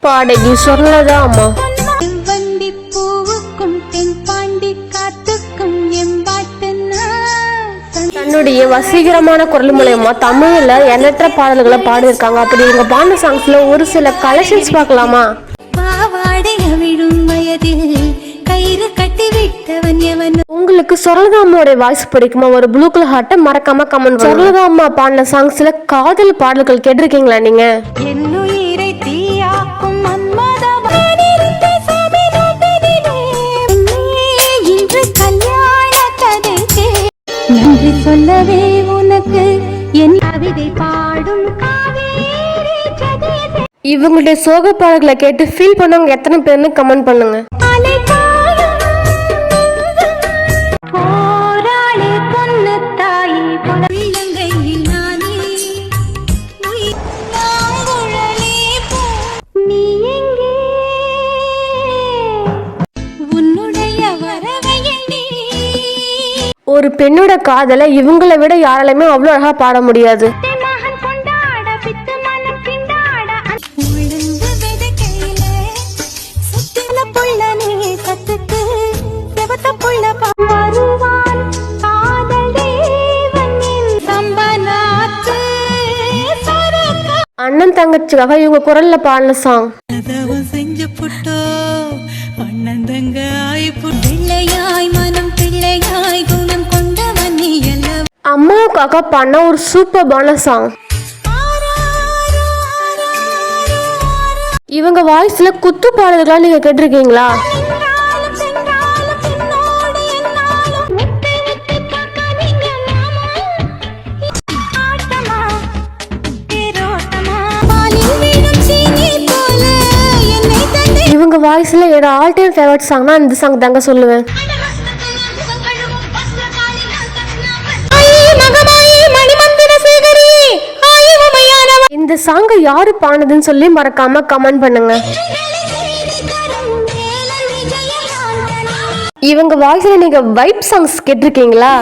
பாடகி சொல்லதாமா. தன்னுடைய வசீகரமான குரல் மூலமா தமிழ்ல எண்ணற்ற பாடல்களை பாடியிருக்காங்க. அப்படி இவங்க பாடின சாங்ஸ்ல ஒரு சில கலெக்ஷன்ஸ் பார்க்கலாமா? உங்களுக்கு சொர்லதாமாவோட வாய்ஸ் பிடிக்குமா? ஒரு ப்ளூ கலர் ஹார்ட்டை மறக்காம கமெண்ட். சொர்லதாமா பாடின சாங்ஸ்ல காதல் பாடல்கள் கேட்டிருக்கீங்களா நீங்க? சொல்லவே உனக்கு என் கவிதை பாடும். இவங்களுடைய சோக பாடல்களை கேட்டு ஃபீல் பண்ணவங்க எத்தனை பேர்னு கமெண்ட் பண்ணுங்க. ஒரு பெண்ணோட காதலை இவங்களை விட யாராலுமே அவ்வளவு அழகா பாட முடியாது. அண்ணன் தங்கச்சிக்காக இவங்க குரல்ல பாடின சாங். அம்மாவுக்காக பண்ண ஒரு சூப்பர்பான சாங். இவங்க வாய்ஸ்ல குத்து பாடல்களா நீங்க கேட்டிருக்கீங்களா? இவங்க வாய்ஸ்ல என்னோட ஆல் டைம் ஃபேவரட் சாங்னா இந்த சாங் தாங்க சொல்லுவேன். இந்த சாங்க யாரு பாடுனதுன்னு சொல்லி மறக்காம கமெண்ட் பண்ணுங்க. இவங்க வாய்ஸ்ல நீங்க வைப் சாங்ஸ் கேட்டிருக்கீங்களா?